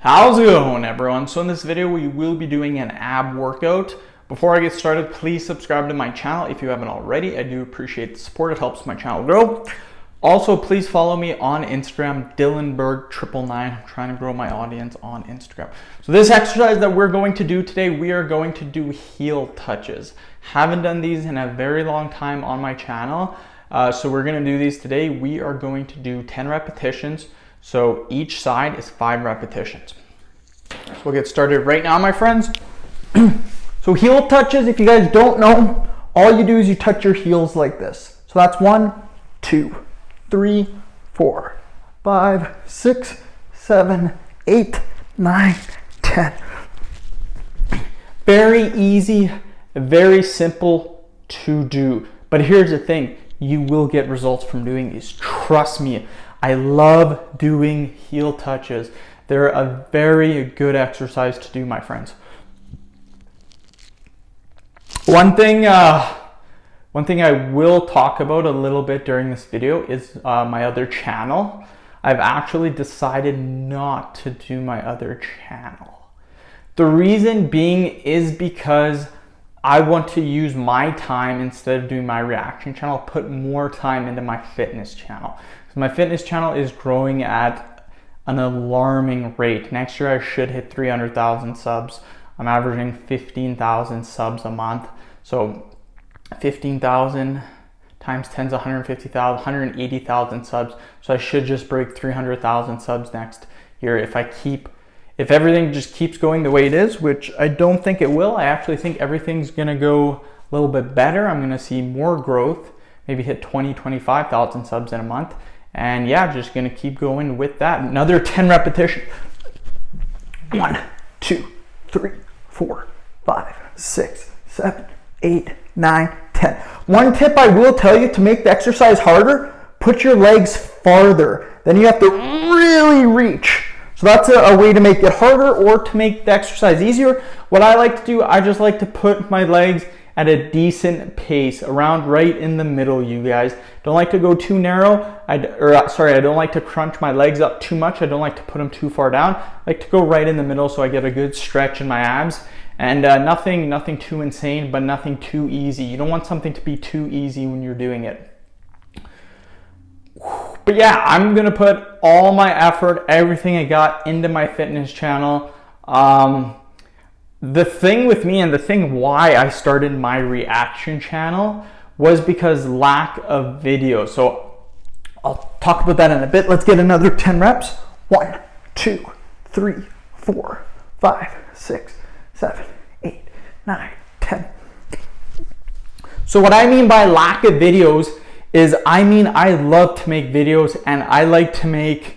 How's it going, everyone? So in this video we will be doing an ab workout. Before I get started, please subscribe to my channel if you haven't already. I do appreciate the support. It helps my channel grow. Also, please follow me on Instagram, DylanBerg999. I'm trying to grow my audience on Instagram. So this exercise that we're going to do today, we are going to do heel touches. Haven't done these in a very long time on my channel. So we're going to do these today. We are going to do 10 repetitions. So each side is 5 repetitions. So we'll get started right now, my friends. So heel touches, if you guys don't know, all you do is you touch your heels like this. So that's 1, 2, 3, 4, 5, 6, 7, 8, 9, 10. Very easy, very simple to do. But here's the thing, you will get results from doing these. Trust me. I love doing heel touches. They're a very good exercise to do, my friends. One thing I will talk about a little bit during this video is my other channel. I've actually decided not to do my other channel. The reason being is because I want to use my time instead of doing my reaction channel, put more time into my fitness channel. So my fitness channel is growing at an alarming rate. Next year I should hit 300,000 subs. I'm averaging 15,000 subs a month. So 15,000 times 10 is 150,000, 180,000 subs. So I should just break 300,000 subs next year if everything just keeps going the way it is, which I don't think it will. I actually think everything's gonna go a little bit better. I'm gonna see more growth, maybe hit 20, 25,000 subs in a month. And yeah, just gonna keep going with that. Another 10 repetitions. 1, 2, 3, 4, 5, 6, 7, 8, 9, 10. One tip I will tell you to make the exercise harder, put your legs farther. Then you have to really reach. So that's a way to make it harder or to make the exercise easier. What I like to do, I just like to put my legs at a decent pace, around right in the middle, you guys. Don't like to go too narrow. I don't like to crunch my legs up too much. I don't like to put them too far down. I like to go right in the middle so I get a good stretch in my abs. And nothing too insane, but nothing too easy. You don't want something to be too easy when you're doing it. But yeah, I'm gonna put all my effort, everything I got into my fitness channel. The thing with me and the thing why I started my reaction channel was because lack of video. So I'll talk about that in a bit. Let's get another 10 reps. 1, 2, 3, 4, 5, 6, 7, 8, 9, 10. So what I mean by lack of videos is I love to make videos and I like to make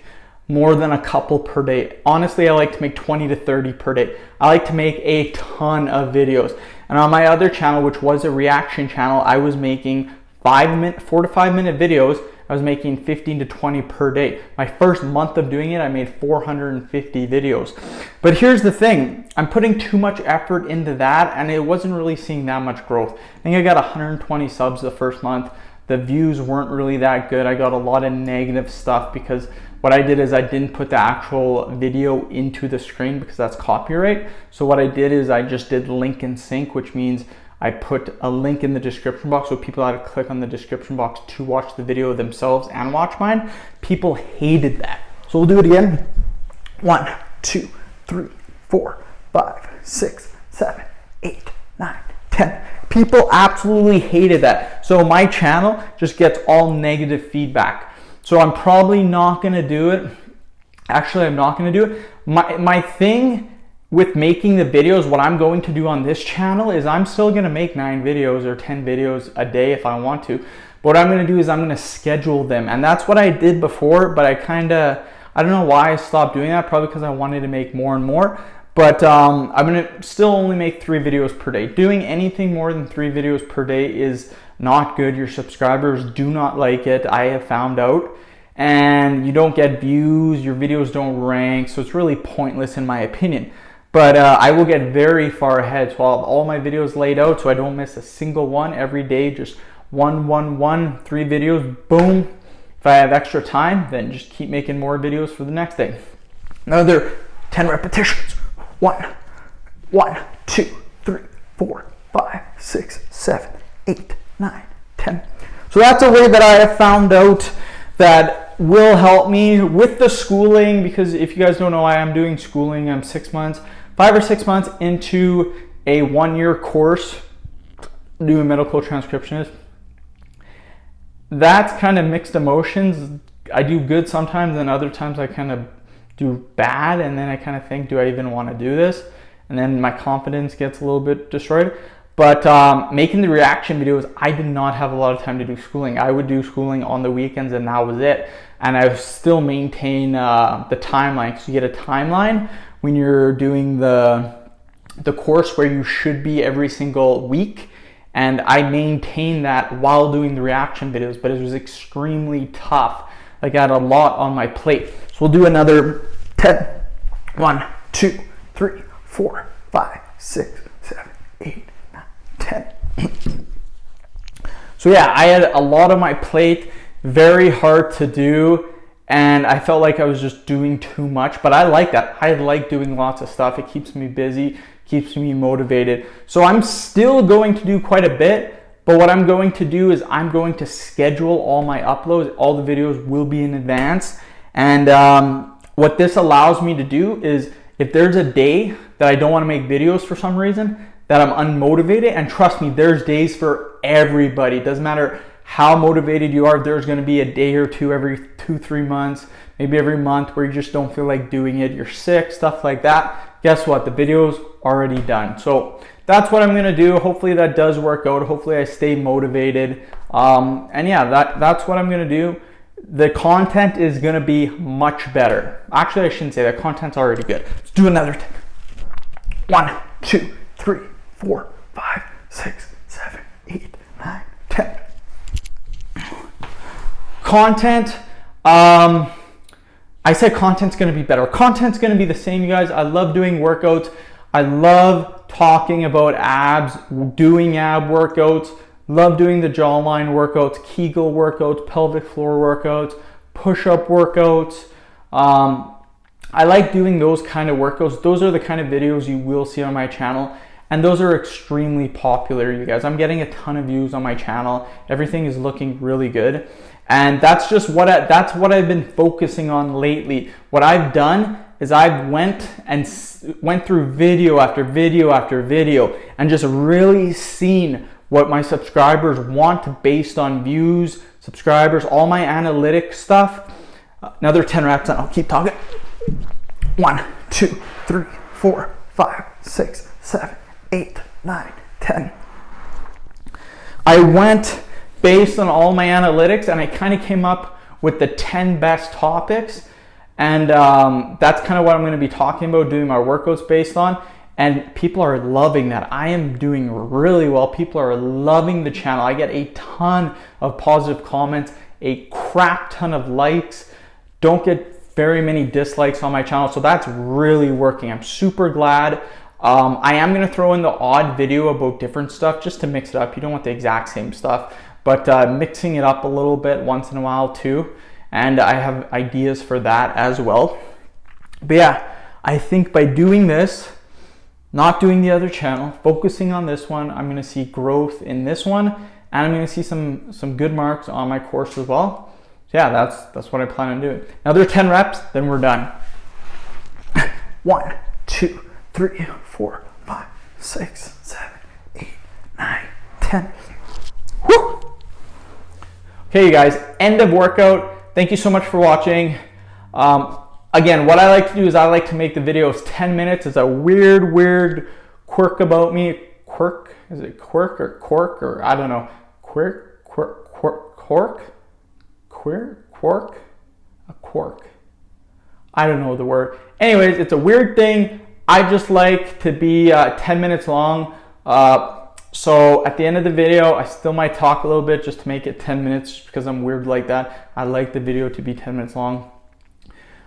more than a couple per day. Honestly, I like to make 20 to 30 per day. I like to make a ton of videos. And on my other channel, which was a reaction channel, I was making 4 to 5 minute videos. I was making 15 to 20 per day. My first month of doing it, I made 450 videos. But here's the thing, I'm putting too much effort into that and it wasn't really seeing that much growth. I think I got 120 subs the first month. The views weren't really that good. I got a lot of negative stuff because what I did is I didn't put the actual video into the screen because that's copyright. So what I did is I just did link and sync, which means I put a link in the description box so people had to click on the description box to watch the video themselves and watch mine. People hated that. So we'll do it again. 1, 2, 3, 4, 5, 6, 7, 8, 9, 10. People absolutely hated that. So my channel just gets all negative feedback. So I'm probably not gonna do it. Actually, I'm not gonna do it. My thing with making the videos, what I'm going to do on this channel is I'm still gonna make 9 videos or 10 videos a day if I want to. But what I'm gonna do is I'm gonna schedule them. And that's what I did before, but I don't know why I stopped doing that, probably because I wanted to make more and more. But I'm gonna still only make 3 videos per day. Doing anything more than 3 videos per day is not good. Your subscribers do not like it, I have found out. And you don't get views, your videos don't rank, so it's really pointless in my opinion. But I will get very far ahead, so I'll have all my videos laid out so I don't miss a single one every day, just 3 videos, boom. If I have extra time, then just keep making more videos for the next day. Another 10 repetitions. 1, 2, 3, 4, 5, 6, 7, 8, 9, 10. So that's a way that I have found out that will help me with the schooling, because if you guys don't know, I am doing schooling. I'm 5 or 6 months into a 1-year course doing medical transcriptionist. That's kind of mixed emotions. I do good sometimes, and other times I kind of do bad, and then I kind of think, do I even want to do this? And then my confidence gets a little bit destroyed. But making the reaction videos, I did not have a lot of time to do schooling. I would do schooling on the weekends, and that was it. And I still maintain the timeline. So you get a timeline when you're doing the course where you should be every single week. And I maintained that while doing the reaction videos, but it was extremely tough. Like I had a lot on my plate. So we'll do another 10. 1, 2, 3, 4, 5, 6, 7, 8, 9, 10. So yeah, I had a lot on my plate, very hard to do, and I felt like I was just doing too much, but I like that. I like doing lots of stuff. It keeps me busy, keeps me motivated. So I'm still going to do quite a bit, but what I'm going to do is I'm going to schedule all my uploads. All the videos will be in advance. And what this allows me to do is if there's a day that I don't want to make videos for some reason, that I'm unmotivated, and trust me, there's days for everybody. It doesn't matter how motivated you are, there's going to be a day or two every 2-3 months, maybe every month, where you just don't feel like doing it. You're sick, stuff like that. Guess what? The video's already done. So that's what I'm going to do. Hopefully that does work out. Hopefully I stay motivated. And yeah, that's what I'm going to do. The content is going to be much better. Actually, I shouldn't say that. Content's already good. Let's do another 10. 1, 2, 3, 4, 5, 6, 7, 8, 9, 10. Content, I said content's going to be better. Content's going to be the same, you guys. I love doing workouts. I love talking about abs, doing ab workouts. Love doing the jawline workouts, Kegel workouts, pelvic floor workouts, push-up workouts. I like doing those kind of workouts. Those are the kind of videos you will see on my channel. And those are extremely popular, you guys. I'm getting a ton of views on my channel. Everything is looking really good. And that's just what I've been focusing on lately. What I've done is I've went through video after video after video and just really seen what my subscribers want based on views, subscribers, all my analytics stuff. Another 10 reps and I'll keep talking. 1, 2, 3, 4, 5, 6, 7, 8, 9, 10. I went based on all my analytics and I kind of came up with the 10 best topics. And that's kind of what I'm going to be talking about, doing my workouts based on. And people are loving that. I am doing really well. People are loving the channel. I get a ton of positive comments, a crap ton of likes. Don't get very many dislikes on my channel. So that's really working. I'm super glad. I am going to throw in the odd video about different stuff just to mix it up. You don't want the exact same stuff, but mixing it up a little bit once in a while too. And I have ideas for that as well. But yeah, I think by doing this, not doing the other channel, focusing on this one, I'm going to see growth in this one, and I'm going to see some good marks on my course as well. So yeah, that's what I plan on doing. Another 10 reps, then we're done. 1, 2, 3, 4, 5, 6, 7, 8, 9, 10. Woo! Okay, you guys, end of workout. Thank you so much for watching. Again, what I like to do is I like to make the videos 10 minutes. It's a weird quirk about me. Quirk? Is it quirk or cork or I don't know. Quirk? A quark. I don't know the word. Anyways, it's a weird thing. I just like to be 10 minutes long. So at the end of the video, I still might talk a little bit just to make it 10 minutes because I'm weird like that. I like the video to be 10 minutes long.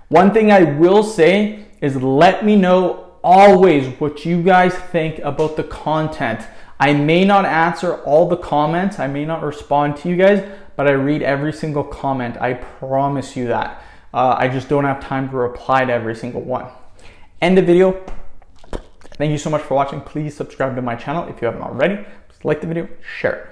One thing I will say is let me know always what you guys think about the content. I may not answer all the comments. I may not respond to you guys, but I read every single comment. I promise you that. I just don't have time to reply to every single one. end the video. Thank you so much for watching. Please subscribe to my channel if you haven't already. Please like the video, share it.